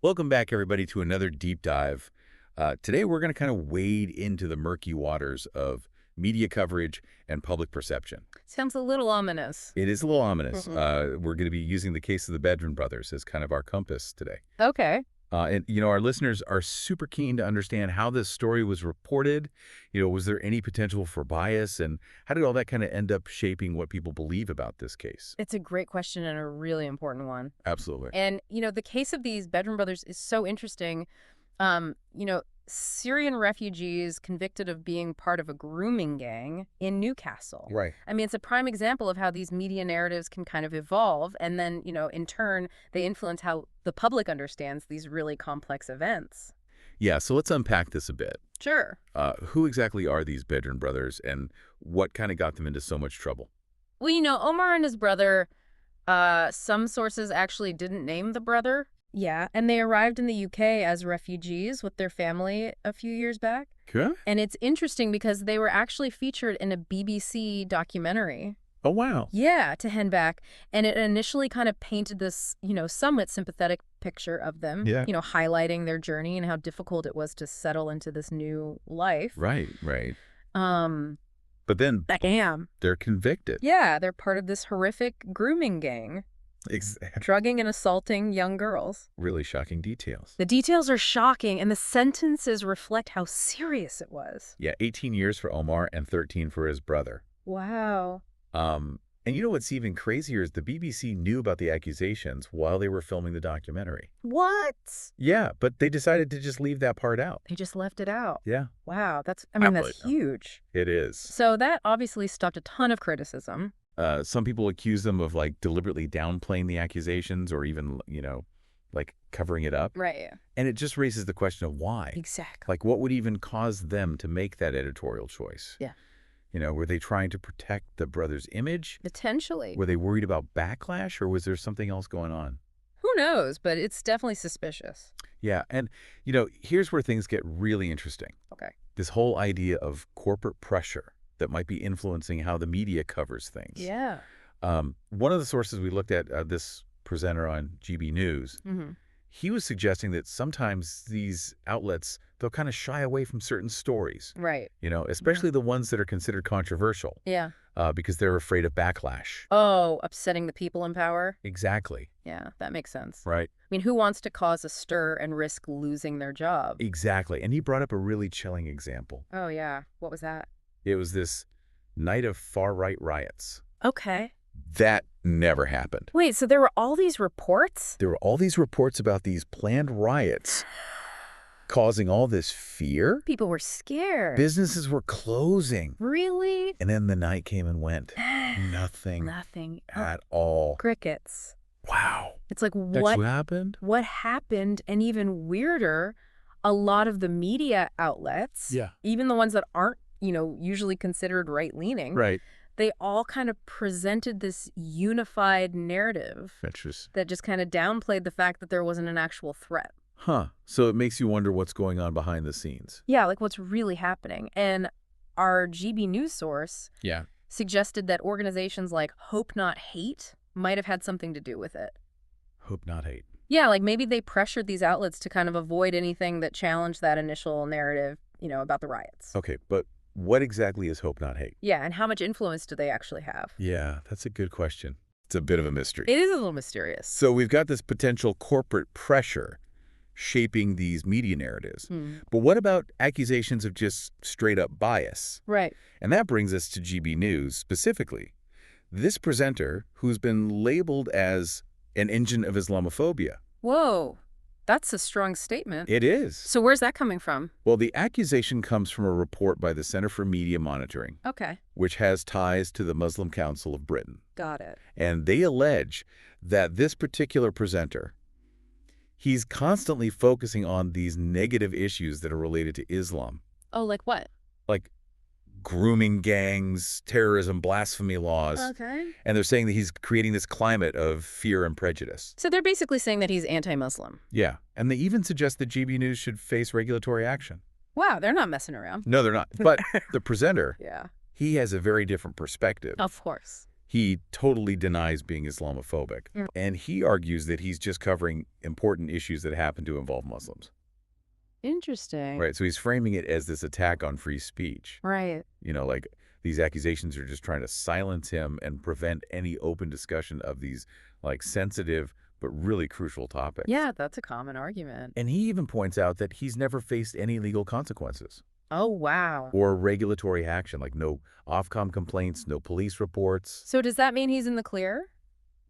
Welcome back, everybody, to another deep dive. Today, we're going to kind of wade into the murky waters of media coverage and public perception. Sounds a little ominous. It is a little ominous. Mm-hmm. We're going to be using the case of the Bedrin brothers as kind of our compass today. Okay. Our listeners are super keen to understand how this story was reported. Was there any potential for bias? And how did all that kind of end up shaping what people believe about this case? It's a great question and a really important one. Absolutely. And, the case of these Bedrin brothers is so interesting. Syrian refugees convicted of being part of a grooming gang in Newcastle. Right. I mean, it's a prime example of how these media narratives can kind of evolve. And then, in turn, they influence how the public understands these really complex events. Yeah, so let's unpack this a bit. Sure. Who exactly are these Bedrin brothers, and what kind of got them into so much trouble? Well, Omar and his brother, some sources actually didn't name the brother. Yeah, and they arrived in the UK as refugees with their family a few years back. Okay. And it's interesting because they were actually featured in a BBC documentary. Oh, wow. Yeah, to head back. And it initially kind of painted this, somewhat sympathetic picture of them, highlighting their journey and how difficult it was to settle into this new life. Right. But then they're convicted. Yeah, they're part of this horrific grooming gang. Exactly. Drugging and assaulting young girls. Really shocking details. The details are shocking, and the sentences reflect how serious it was. Yeah, 18 years for Omar and 13 for his brother. Wow. And what's even crazier is the BBC knew about the accusations while they were filming the documentary. What? Yeah, but they decided to just leave that part out. They just left it out. Yeah. Wow, that's huge. It is. So that obviously stopped a ton of criticism. Some people accuse them of deliberately downplaying the accusations or even, covering it up. Right. And it just raises the question of why. Exactly. What would even cause them to make that editorial choice? Yeah. Were they trying to protect the brothers' image? Potentially. Were they worried about backlash, or was there something else going on? Who knows, but it's definitely suspicious. Yeah, and, here's where things get really interesting. Okay. This whole idea of corporate pressure that might be influencing how the media covers things. Yeah. One of the sources we looked at, this presenter on GB News, he was suggesting that sometimes these outlets, they'll kind of shy away from certain stories. Right. Especially the ones that are considered controversial. Yeah. Because they're afraid of backlash. Oh, upsetting the people in power? Exactly. Yeah, that makes sense. Right. I mean, who wants to cause a stir and risk losing their job? Exactly. And he brought up a really chilling example. Oh, yeah. What was that? It was this night of far-right riots. Okay. That never happened. Wait, so there were all these reports? There were all these reports about these planned riots causing all this fear. People were scared. Businesses were closing. Really? And then the night came and went. Nothing. Nothing. At all. Crickets. Wow. It's like, That's what happened? What happened, and even weirder, a lot of the media outlets, even the ones that aren't, usually considered right-leaning, right, they all kind of presented this unified narrative that just kind of downplayed the fact that there wasn't an actual threat. Huh. So it makes you wonder what's going on behind the scenes. Yeah, like what's really happening. And our GB News source suggested that organizations like Hope Not Hate might have had something to do with it. Hope Not Hate. Yeah, like maybe they pressured these outlets to kind of avoid anything that challenged that initial narrative, about the riots. Okay, but what exactly is Hope Not Hate? Yeah, and how much influence do they actually have? Yeah, that's a good question. It's a bit of a mystery. It is a little mysterious. So we've got this potential corporate pressure shaping these media narratives. But what about accusations of just straight-up bias? Right. And that brings us to GB News specifically. This presenter, who's been labeled as an engine of Islamophobia. Whoa. That's a strong statement. It is. So where's that coming from? Well, the accusation comes from a report by the Center for Media Monitoring, which has ties to the Muslim Council of Britain. Got it. And they allege that this particular presenter, he's constantly focusing on these negative issues that are related to Islam. Oh, like what? Like grooming gangs, terrorism, blasphemy laws. Okay. And they're saying that he's creating this climate of fear and prejudice. So they're basically saying that he's anti-Muslim. Yeah. And they even suggest that GB News should face regulatory action. Wow, they're not messing around. No, they're not. But the presenter, Yeah. he has a very different perspective. Of course. He totally denies being Islamophobic. Mm. And he argues that he's just covering important issues that happen to involve Muslims. Interesting. Right. So he's framing it as this attack on free speech. Right. Like these accusations are just trying to silence him and prevent any open discussion of these like sensitive but really crucial topics. Yeah, that's a common argument. And he even points out that he's never faced any legal consequences. Oh, wow. Or regulatory action, like no Ofcom complaints, no police reports. So does that mean he's in the clear?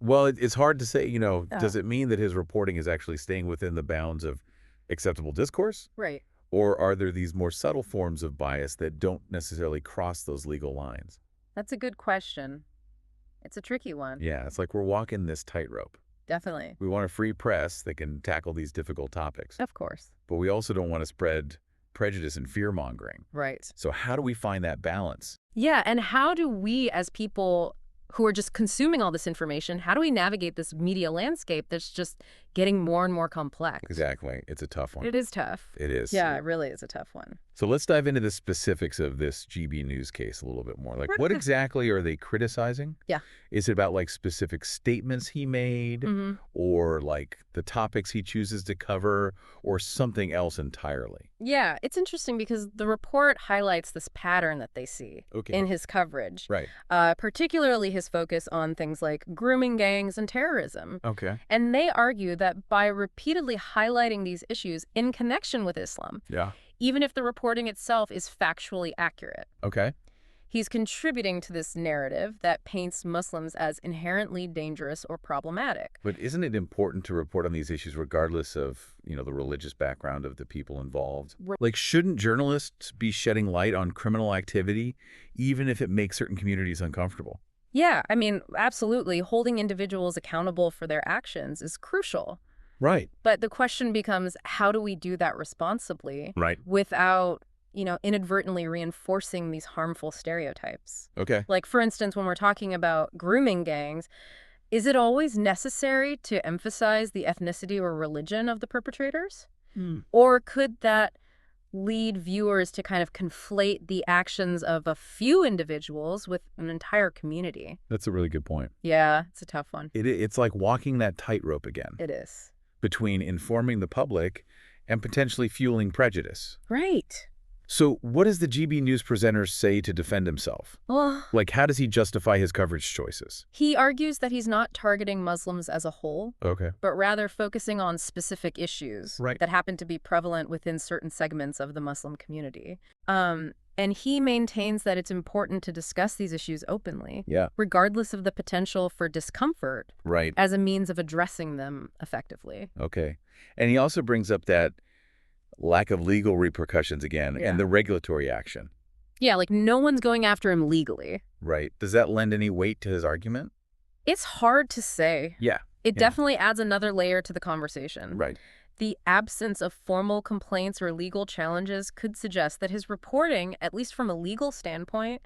Well, it's hard to say, does it mean that his reporting is actually staying within the bounds of acceptable discourse? Right. Or are there these more subtle forms of bias that don't necessarily cross those legal lines? That's a good question. It's a tricky one. Yeah, it's like we're walking this tightrope. Definitely. We want a free press that can tackle these difficult topics. Of course. But we also don't want to spread prejudice and fear-mongering. Right. So how do we find that balance? Yeah, and how do we as people who are just consuming all this information, how do we navigate this media landscape that's just getting more and more complex? Exactly. It's a tough one. It is tough. It is. Yeah, it really is a tough one. So let's dive into the specifics of this GB News case a little bit more. Like, what exactly are they criticizing? Yeah. Is it about, like, specific statements he made? Mm-hmm. Or, like, the topics he chooses to cover? Or something else entirely? Yeah, it's interesting because the report highlights this pattern that they see in his coverage. Right. Particularly his focus on things like grooming gangs and terrorism. Okay. And they argue that by repeatedly highlighting these issues in connection with Islam, Yeah. even if the reporting itself is factually accurate, Okay. he's contributing to this narrative that paints Muslims as inherently dangerous or problematic. But isn't it important to report on these issues regardless of, the religious background of the people involved? Like, shouldn't journalists be shedding light on criminal activity, even if it makes certain communities uncomfortable? Yeah, I mean, absolutely. Holding individuals accountable for their actions is crucial. Right. But the question becomes, how do we do that responsibly? Right. Without inadvertently reinforcing these harmful stereotypes. Okay. Like, for instance, when we're talking about grooming gangs, is it always necessary to emphasize the ethnicity or religion of the perpetrators? Or could that lead viewers to kind of conflate the actions of a few individuals with an entire community? That's a really good point. Yeah, it's a tough one. It's like walking that tightrope again. It is. Between informing the public and potentially fueling prejudice. Right. So what does the GB News presenter say to defend himself? Well, Like, how does he justify his coverage choices? he argues that he's not targeting Muslims as a whole, Okay. but rather focusing on specific issues that happen to be prevalent within certain segments of the Muslim community. And he maintains that it's important to discuss these issues openly, regardless of the potential for discomfort, as a means of addressing them effectively. Okay. And he also brings up that lack of legal repercussions again and the regulatory action. Yeah, like no one's going after him legally. Right. Does that lend any weight to his argument? It's hard to say. Yeah. It definitely adds another layer to the conversation. Right. The absence of formal complaints or legal challenges could suggest that his reporting, at least from a legal standpoint,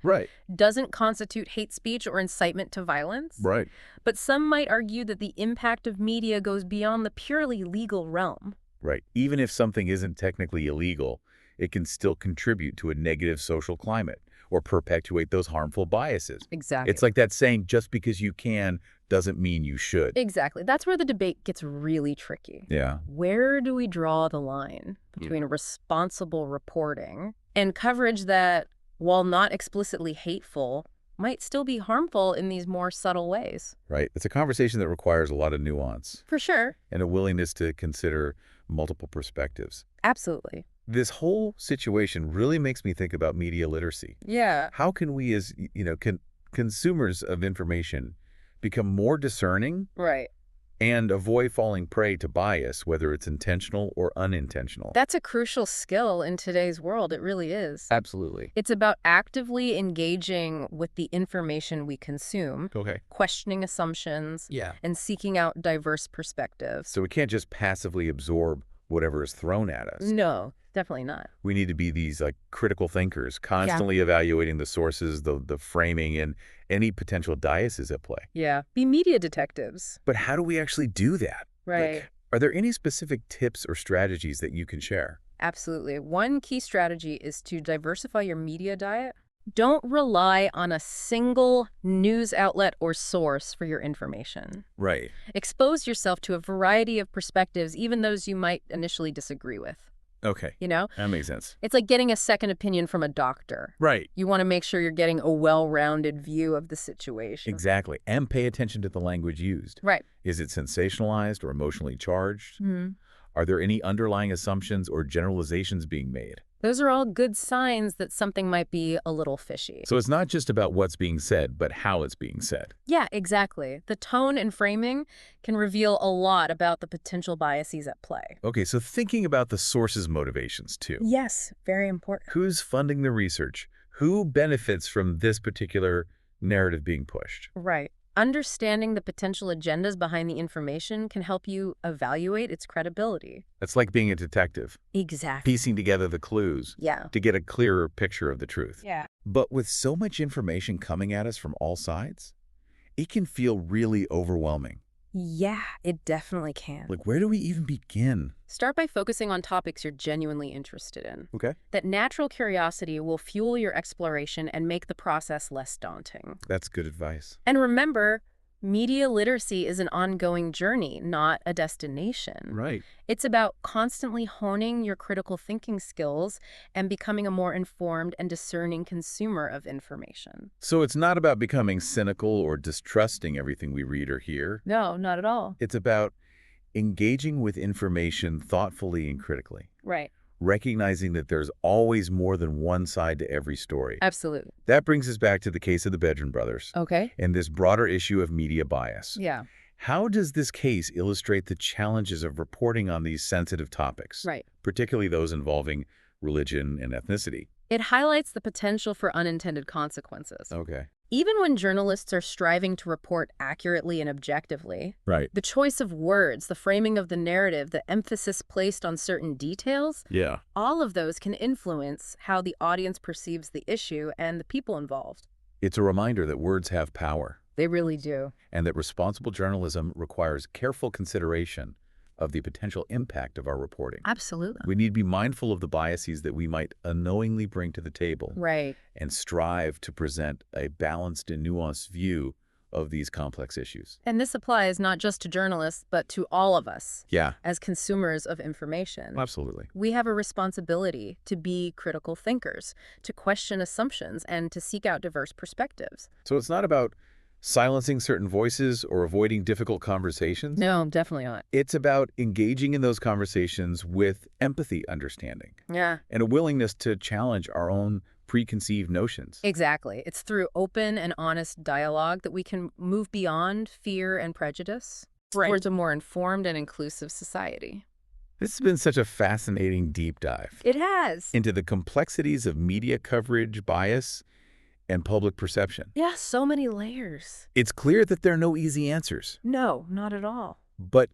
doesn't constitute hate speech or incitement to violence. Right. But some might argue that the impact of media goes beyond the purely legal realm. Right. Even if something isn't technically illegal, it can still contribute to a negative social climate or perpetuate those harmful biases. Exactly. It's like that saying, just because you can doesn't mean you should. Exactly. That's where the debate gets really tricky. Yeah. Where do we draw the line between responsible reporting and coverage that, while not explicitly hateful, might still be harmful in these more subtle ways? Right. It's a conversation that requires a lot of nuance. For sure. And a willingness to consider multiple perspectives. Absolutely. This whole situation really makes me think about media literacy. Yeah. How can we as, consumers of information become more discerning and avoid falling prey to bias, whether it's intentional or unintentional? That's a crucial skill in today's world. It really is. Absolutely. It's about actively engaging with the information we consume, questioning assumptions, and seeking out diverse perspectives. So we can't just passively absorb whatever is thrown at us. No, definitely not. We need to be these critical thinkers, constantly evaluating the sources, the framing, and any potential biases at play. Yeah, be media detectives. But how do we actually do that? Right. Are there any specific tips or strategies that you can share? Absolutely. One key strategy is to diversify your media diet. Don't rely on a single news outlet or source for your information. Right. Expose yourself to a variety of perspectives, even those you might initially disagree with. Okay. You know? That makes sense. It's like getting a second opinion from a doctor. Right. You want to make sure you're getting a well-rounded view of the situation. Exactly. And pay attention to the language used. Right. Is it sensationalized or emotionally charged? Are there any underlying assumptions or generalizations being made? Those are all good signs that something might be a little fishy. So it's not just about what's being said, but how it's being said. Yeah, exactly. The tone and framing can reveal a lot about the potential biases at play. Okay, so thinking about the source's motivations, too. Yes, very important. Who's funding the research? Who benefits from this particular narrative being pushed? Right. Understanding the potential agendas behind the information can help you evaluate its credibility. That's like being a detective, Exactly. piecing together the clues Yeah. to get a clearer picture of the truth. Yeah. But with so much information coming at us from all sides, it can feel really overwhelming. Yeah, it definitely can. Like, where do we even begin? Start by focusing on topics you're genuinely interested in. Okay. That natural curiosity will fuel your exploration and make the process less daunting. That's good advice. And remember, media literacy is an ongoing journey, not a destination. Right. It's about constantly honing your critical thinking skills and becoming a more informed and discerning consumer of information. So it's not about becoming cynical or distrusting everything we read or hear. No, not at all. It's about engaging with information thoughtfully and critically, Right. recognizing that there's always more than one side to every story. Absolutely. That brings us back to the case of the Bedrin brothers Okay. and this broader issue of media bias. Yeah. How does this case illustrate the challenges of reporting on these sensitive topics, Right. particularly those involving religion and ethnicity? It highlights the potential for unintended consequences. Okay. Even when journalists are striving to report accurately and objectively, Right. the choice of words, the framing of the narrative, the emphasis placed on certain details, Yeah. all of those can influence how the audience perceives the issue and the people involved. It's a reminder that words have power They really do. and that responsible journalism requires careful consideration of the potential impact of our reporting. Absolutely. We need to be mindful of the biases that we might unknowingly bring to the table Right. and strive to present a balanced and nuanced view of these complex issues. And this applies not just to journalists, but to all of us Yeah, as consumers of information. absolutely. We have a responsibility to be critical thinkers, to question assumptions, and to seek out diverse perspectives. So it's not about silencing certain voices or avoiding difficult conversations. No, definitely not. It's about engaging in those conversations with empathy, understanding, Yeah. and a willingness to challenge our own preconceived notions. Exactly. It's through open and honest dialogue that we can move beyond fear and prejudice towards a more informed and inclusive society. This has been such a fascinating deep dive It has. into the complexities of media coverage, bias, and public perception. Yeah, so many layers. It's clear that there are no easy answers, No, not at all. but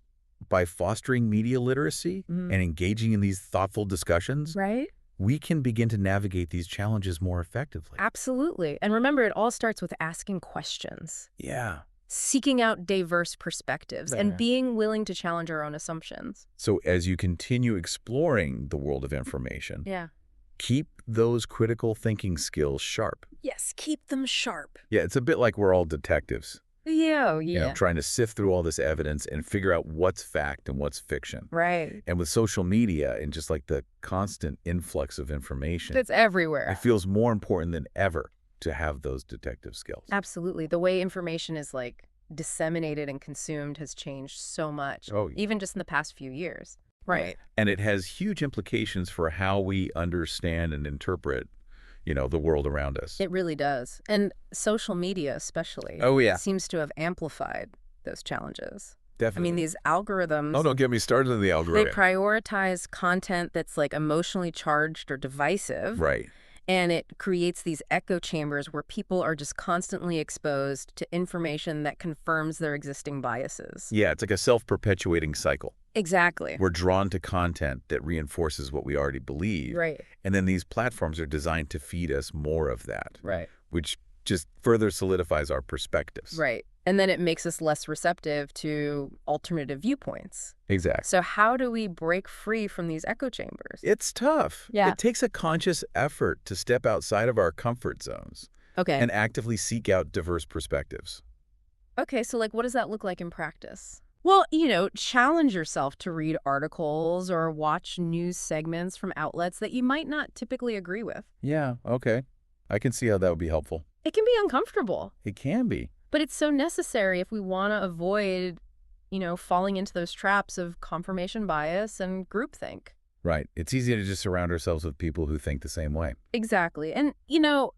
by fostering media literacy Mm. and engaging in these thoughtful discussions, Right? we can begin to navigate these challenges more effectively. Absolutely. And remember, it all starts with asking questions, Yeah. seeking out diverse perspectives, There. and being willing to challenge our own assumptions. So as you continue exploring the world of information, Yeah. keep those critical thinking skills sharp. Yes, keep them sharp. Yeah, it's a bit like we're all detectives, Yeah, you know, trying to sift through all this evidence and figure out what's fact and what's fiction. Right. And with social media and just like the constant influx of information, It's everywhere. it feels more important than ever to have those detective skills. Absolutely. The way information is like disseminated and consumed has changed so much, Oh, even just in the past few years. Right. and it has huge implications for how we understand and interpret, you know, the world around us. It really does. And social media especially Oh, yeah. seems to have amplified those challenges. I Definitely. mean, these algorithms, Oh, don't get me started on the they algorithm. prioritize content that's like emotionally charged or divisive. Right. And it creates these echo chambers where people are just constantly exposed to information that confirms their existing biases. Yeah, it's like a self-perpetuating cycle. Exactly. We're drawn to content that reinforces what we already believe. Right. And then these platforms are designed to feed us more of that, Right. which just further solidifies our perspectives. Right. And then it makes us less receptive to alternative viewpoints. Exactly. So how do we break free from these echo chambers? It's tough. Yeah. It takes a conscious effort to step outside of our comfort zones Okay. and actively seek out diverse perspectives. Okay, so what does that look like in practice? Well, challenge yourself to read articles or watch news segments from outlets that you might not typically agree with. Yeah, okay. I can see how that would be helpful. It can be uncomfortable, It can be. but it's so necessary if we want to avoid, falling into those traps of confirmation bias and groupthink. Right. It's easy to just surround ourselves with people who think the same way. Exactly. And,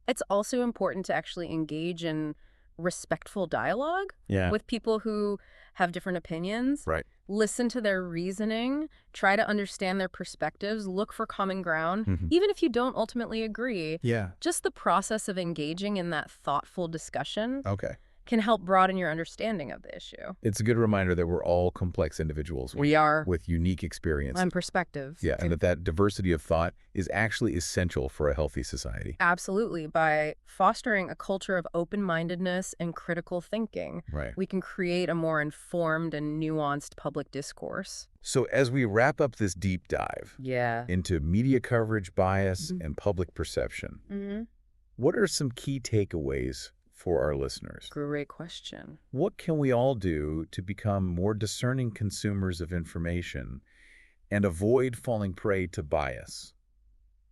it's also important to actually engage in respectful dialogue with people who have different opinions. Right. Listen to their reasoning, try to understand their perspectives, look for common ground, Mhm. even if you don't ultimately agree. Yeah. Just the process of engaging in that thoughtful discussion Okay. can help broaden your understanding of the issue. It's a good reminder that we're all complex individuals We are. with unique experiences. And perspectives. Yeah, and that diversity of thought is actually essential for a healthy society. Absolutely. By fostering a culture of open-mindedness and critical thinking, Right. we can create a more informed and nuanced public discourse. So as we wrap up this deep dive Yeah. into media coverage, bias, and public perception, what are some key takeaways for our listeners? Great question. What can we all do to become more discerning consumers of information and avoid falling prey to bias?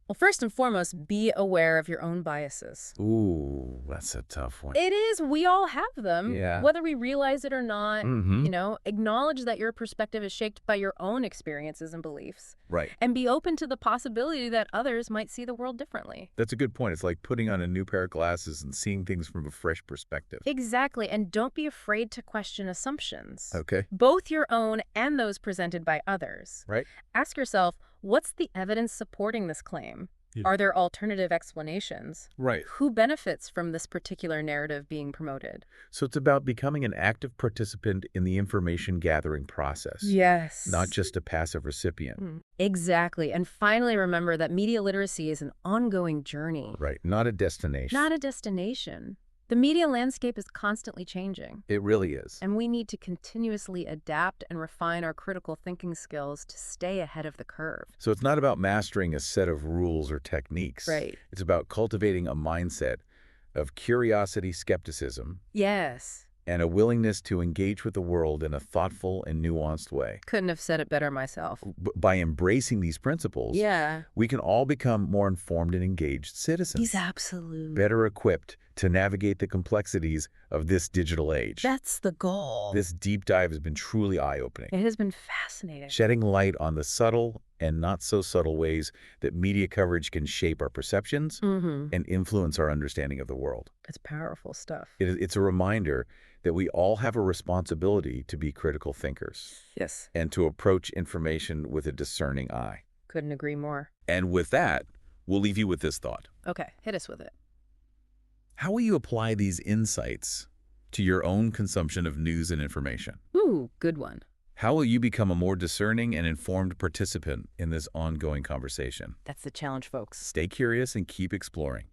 Well, first and foremost, be aware of your own biases. Ooh, that's a tough one. It is. We all have them, Yeah. whether we realize it or not. Mm-hmm. Acknowledge that your perspective is shaped by your own experiences and beliefs. Right. And be open to the possibility that others might see the world differently. That's a good point. It's like putting on a new pair of glasses and seeing things from a fresh perspective. Exactly. And don't be afraid to question assumptions. Okay. Both your own and those presented by others. Right. Ask yourself, what's the evidence supporting this claim? Yeah. Are there alternative explanations? Right. Who benefits from this particular narrative being promoted? So it's about becoming an active participant in the information gathering process. Yes. Not just a passive recipient. Exactly. And finally, remember that media literacy is an ongoing journey. Right. Not a destination. Not a destination. The media landscape is constantly changing. It really is. And we need to continuously adapt and refine our critical thinking skills to stay ahead of the curve. So it's not about mastering a set of rules or techniques. Right. It's about cultivating a mindset of curiosity, skepticism, Yes. and a willingness to engage with the world in a thoughtful and nuanced way. Couldn't have said it better myself. By embracing these principles, Yeah. we can all become more informed and engaged citizens. He's absolutely. Better equipped to navigate the complexities of this digital age. That's the goal. This deep dive has been truly eye-opening, It has been fascinating. shedding light on the subtle and not so subtle ways that media coverage can shape our perceptions and influence our understanding of the world. It's powerful stuff. It's a reminder that we all have a responsibility to be critical thinkers Yes. and to approach information with a discerning eye. Couldn't agree more. And with that, we'll leave you with this thought. Okay, hit us with it. How will you apply these insights to your own consumption of news and information? Ooh, good one. How will you become a more discerning and informed participant in this ongoing conversation? That's the challenge, folks. Stay curious and keep exploring.